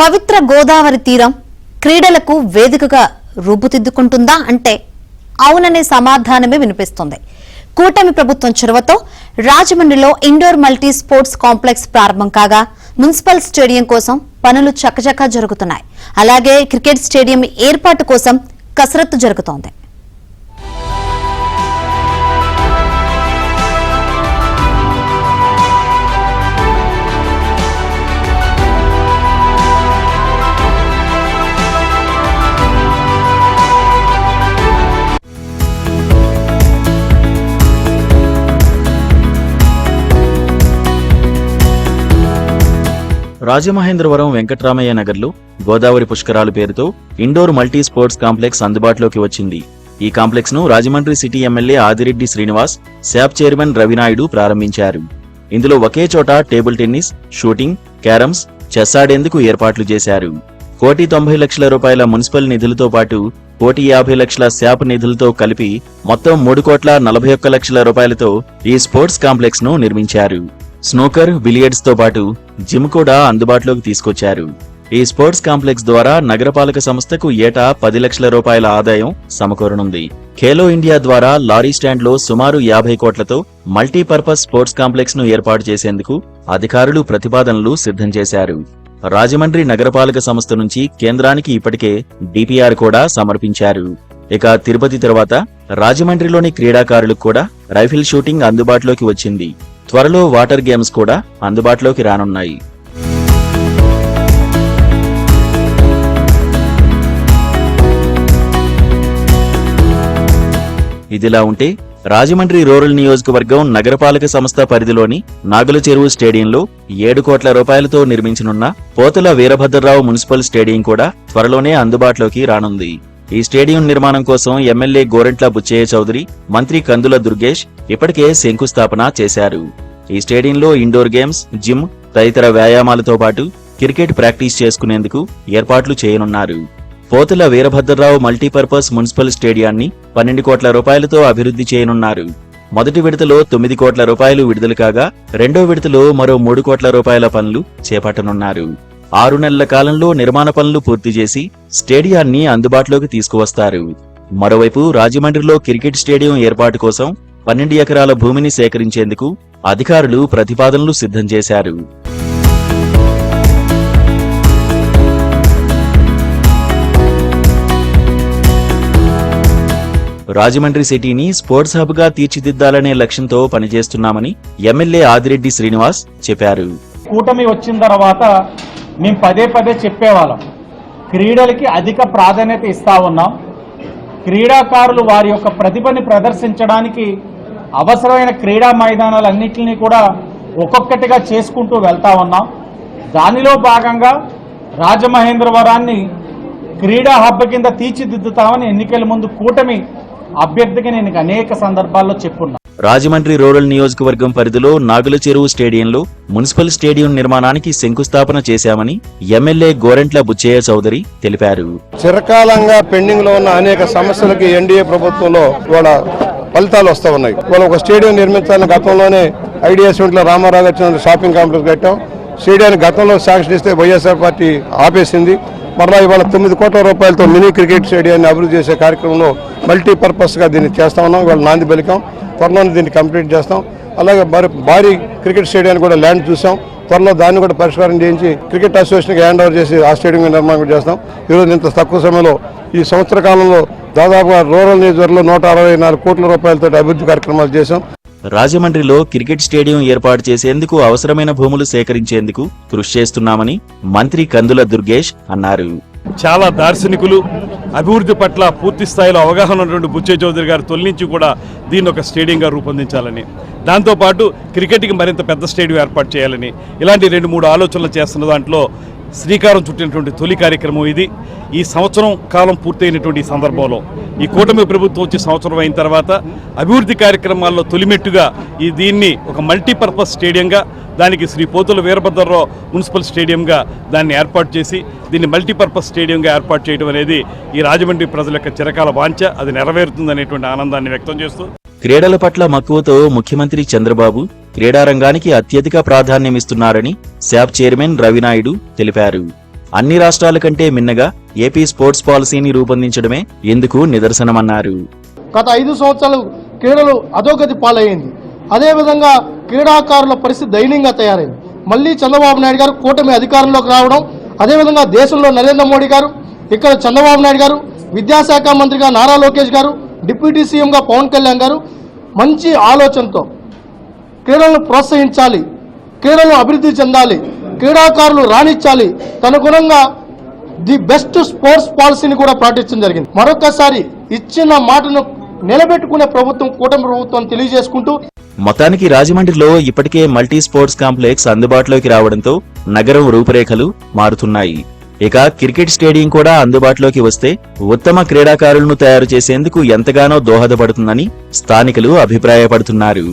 పవిత్ర గోదావరి తీరం క్రీడలకు వేదికగా రూపుదిద్దుకుంటుందా అంటే అవుననే సమాధానమే వినిపిస్తుంది. కూటమి ప్రభుత్వం చొరవతో రాజమండ్రిలో ఇండోర్ మల్టీ స్పోర్ట్స్ కాంప్లెక్స్ ప్రారంభం కాగా మున్సిపల్ స్టేడియం కోసం పనులు చకచకా జరుగుతున్నాయి. అలాగే క్రికెట్ స్టేడియం ఏర్పాటు కోసం కసరత్తు జరుగుతోంది. రాజమహేంద్రవరం వెంకట్రామయ్య నగర్లో గోదావరి పుష్కరాలు పేరుతో ఇండోర్ మల్టీ స్పోర్ట్స్ కాంప్లెక్స్ అందుబాటులోకి వచ్చింది. ఈ కాంప్లెక్స్ ను Rajahmundry city MLA Adireddy Srinivas, SAAP chairman Ravinaidu ప్రారంభించారు. ఇందులో ఒకే చోట table tennis, shooting, carroms, chess ఆడేందుకు ఏర్పాట్లు చేశారు. 1,90,00,000 రూపాయల మున్సిపల్ నిధులతో పాటు 1,50,00,000 శాప్ నిధులతో కలిపి మొత్తం 3,41,00,000 రూపాయలతో ఈ స్పోర్ట్స్ కాంప్లెక్స్ ను నిర్మించారు. స్నూకర్, బిలియర్డ్స్ తో పాటు జిమ్ కూడా అందుబాటులోకి తీసుకొచ్చారు. ఈ స్పోర్ట్స్ కాంప్లెక్స్ ద్వారా నగరపాలక సంస్థకు ఏటా 10 లక్షల రూపాయల ఆదాయం సమకూరనుంది. ఖేలో ఇండియా ద్వారా లారీ స్టాండ్ లో సుమారు 50 కోట్లతో మల్టీపర్పస్ స్పోర్ట్స్ కాంప్లెక్స్ ను ఏర్పాటు చేసేందుకు అధికారులు ప్రతిపాదనలు సిద్ధం చేశారు. రాజమండ్రి నగరపాలక సంస్థ నుంచి కేంద్రానికి ఇప్పటికే డిపిఆర్ కూడా సమర్పించారు. ఇక తిరుపతి తర్వాత రాజమండ్రిలోని క్రీడాకారులకు కూడా రైఫిల్ షూటింగ్ అందుబాటులోకి వచ్చింది. త్వరలో వాటర్ గేమ్స్ కూడా అందుబాటులోకి రానున్నాయి. ఇదిలా ఉంటే రాజమండ్రి రూరల్ నియోజకవర్గం నగరపాలక సంస్థ పరిధిలోని నాగుల చెరువు స్టేడియంలో 7 కోట్ల రూపాయలతో నిర్మించనున్న పోతుల వీరభద్రరావు మున్సిపల్ స్టేడియం కూడా త్వరలోనే అందుబాటులోకి రానుంది. ఈ స్టేడియం నిర్మాణం కోసం ఎమ్మెల్యే గోరంట్ల బుచ్చయ్య చౌదరి, మంత్రి కందుల దుర్గేష్ ఇప్పటికే శంకుస్థాపన చేశారు. ఈ స్టేడియంలో ఇండోర్ గేమ్స్, జిమ్ తదితర వ్యాయామాలతో పాటు క్రికెట్ ప్రాక్టీస్ చేసుకునేందుకు ఏర్పాట్లు చేయనున్నారు. పోతుల వీరభద్రరావు మల్టీపర్పస్ మున్సిపల్ స్టేడియాన్ని 12 కోట్ల రూపాయలతో అభివృద్ధి చేయనున్నారు. మొదటి విడతలో 9 కోట్ల రూపాయలు విడుదల కాగా రెండో విడతలో మరో 3 కోట్ల రూపాయల పనులు చేపట్టనున్నారు. 6 నెలల కాలంలో నిర్మాణ పనులు పూర్తి చేసి స్టేడియాన్ని అందుబాటులోకి తీసుకువస్తారు. మరోవైపు రాజమండ్రిలో క్రికెట్ స్టేడియం ఏర్పాటు కోసం 12 ఎకరాల భూమిని సేకరించేందుకు అధికారులు ప్రతిపాదనలు సిద్ధం చేశారు. రాజమండ్రి సిటీని స్పోర్ట్స్ హబ్ గా తీర్చిదిద్దాలనే లక్ష్యంతో పనిచేస్తున్నామని ఎమ్మెల్యే ఆదిరెడ్డి శ్రీనివాస్ చెప్పారు. కూటమి వచ్చిన తర్వాత మేము పదే చెప్పేవాళ్ళం, క్రీడలకి అధిక ప్రాధాన్యత ఇస్తా ఉన్నాం. క్రీడాకారులు వారి యొక్క ప్రతిభని ప్రదర్శించడానికి అవసరమైన క్రీడా మైదానాలన్నింటినీ కూడా ఒక్కొక్కటిగా చేసుకుంటూ వెళ్తా ఉన్నాం. దానిలో భాగంగా రాజమహేంద్రవరాన్ని క్రీడా హబ్ కింద తీర్చిదిద్దుతామని ఎన్నికల ముందు కూటమి అభ్యర్థికి నేను అనేక సందర్భాల్లో చెప్పున్నా. రాజమండ్రి రూరల్ నియోజకవర్గం పరిధిలో నాగుల చెరువు స్టేడియంలో మున్సిపల్ స్టేడియం నిర్మాణానికి శంకుస్థాపన చేశామని ఎమ్మెల్యే గోరంట్ల బుచ్చయ్య చౌదరి తెలిపారు. చిరకాలంగా పెండింగ్ లో ఉన్న అనేక సమస్యలకి ఎన్డీఏ ప్రభుత్వంలో ఇవాళ ఫలితాలు వస్తూ ఉన్నాయి. ఇవాళ ఒక స్టేడియం నిర్మించాలని గతంలోనే ఐడియా సెంట్లో రామారావు వచ్చిన షాపింగ్ కాంప్లెక్స్ కట్టాం. స్టేడియాన్ని గతంలో శాంక్షన్ ఇస్తే వైఎస్ఆర్ పార్టీ ఆపేసింది. మరలా ఇవాళ 9 కోట్ల రూపాయలతో మినీ క్రికెట్ స్టేడియాన్ని అభివృద్ధి చేసే కార్యక్రమంలో మల్టీపర్పస్ గా దీన్ని చేస్తా ఉన్నాం. ఇవాళ నాంది పలికాం, త్వరలోనే దీన్ని కంప్లీట్ చేస్తాం. అలాగే భారీ క్రికెట్ స్టేడియాన్ని కూడా ల్యాండ్ చూసాం. త్వరలో దాన్ని కూడా పరిష్కారం చేయించి క్రికెట్ అసోసియేషన్కి హ్యాండ్ ఓవర్ చేసి ఆ స్టేడియం నిర్మాణం చేస్తాం. ఈరోజు ఇంత తక్కువ సమయంలో ఈ సంవత్సర కాలంలో దాదాపుగా రూరల్ నియోజకవర్గంలో 164 కోట్ల రూపాయలతో అభివృద్ధి కార్యక్రమాలు చేశాం. రాజమండ్రిలో క్రికెట్ స్టేడియం ఏర్పాటు చేసేందుకు అవసరమైన భూములు సేకరించేందుకు కృషి చేస్తున్నామని మంత్రి కందుల దుర్గేష్ అన్నారు. చాలా దార్శనికులు, అభివృద్ధి పట్ల పూర్తి స్థాయిలో అవగాహన ఉన్నటువంటి బుచ్చయ్య చౌదరి గారు తొలి నుంచి కూడా దీన్ని ఒక స్టేడియంగా రూపొందించాలని, దాంతోపాటు క్రికెట్కి మరింత పెద్ద స్టేడియం ఏర్పాటు చేయాలని ఇలాంటి 2-3 ఆలోచనలు చేస్తున్న దాంట్లో శ్రీకారం చుట్టినటువంటి తొలి కార్యక్రమం ఇది. ఈ సంవత్సరం కాలం పూర్తయినటువంటి సందర్భంలో ఈ కూటమి ప్రభుత్వం వచ్చి సంవత్సరం అయిన తర్వాత అభివృద్ధి కార్యక్రమాల్లో తొలిమెట్టుగా దీన్ని ఒక మల్టీపర్పస్ స్టేడియంగా, దానికి శ్రీ పోతుల వీరభద్రరావు మున్సిపల్ స్టేడియంగా దాన్ని ఏర్పాటు చేసి దీన్ని మల్టీపర్పస్ స్టేడియంగా ఏర్పాటు చేయడం అనేది ఈ రాజమండ్రి ప్రజల యొక్క చిరకాల వాంఛ. అది నెరవేరుతుందనేటువంటి ఆనందాన్ని వ్యక్తం చేస్తూ క్రీడల పట్ల మక్కువతో ముఖ్యమంత్రి చంద్రబాబు క్రీడారంగానికి అత్యధిక ప్రాధాన్యమిస్తున్నారని శాప్ చైర్మన్ రవినాయుడు తెలిపారు. అన్ని రాష్ట్రాల కంటే మిన్నగా ఏపీ స్పోర్ట్స్ పాలసీని రూపొందించడమే ఇందుకు నిదర్శనమన్నారు. గత 5 సంవత్సరాలు క్రీడలు అధోగతి పాలయ్యింది. అదేవిధంగా క్రీడాకారుల పరిస్థితి దయనీయంగా తయారైంది. మళ్ళీ చంద్రబాబు నాయుడు గారు కూటమి అధికారంలోకి రావడం, అదేవిధంగా దేశంలో నరేంద్ర మోడీ గారు, ఇక్కడ చంద్రబాబు నాయుడు గారు, విద్యాశాఖ మంత్రిగా నారా లోకేష్ గారు, డిప్యూటీ సీఎంగా పవన్ కళ్యాణ్ గారు మంచి ఆలోచనతో క్రీడలను ప్రోత్సహించాలి, క్రీడలు అభివృద్ధి చెందాలి, క్రీడాకారులు రాణించాలి, తనుగుణంగా ది బెస్ట్ స్పోర్ట్స్ పాలసీని కూడా ప్రకటించడం జరిగింది. మరొకసారి ఇచ్చిన మాటను నిలబెట్టుకునే ప్రభుత్వం కూటమి ప్రభుత్వం తెలియజేసుకుంటూ మొత్తానికి రాజమండ్రిలో ఇప్పటికే మల్టీ స్పోర్ట్స్ కాంప్లెక్స్ అందుబాటులోకి రావడంతో నగరం రూపురేఖలు మారుతున్నాయి. ఇక క్రికెట్ స్టేడియం కూడా అందుబాటులోకి వస్తే ఉత్తమ క్రీడాకారులను తయారు చేసేందుకు ఎంతగానో దోహదపడుతుందని స్థానికులు అభిప్రాయపడుతున్నారు.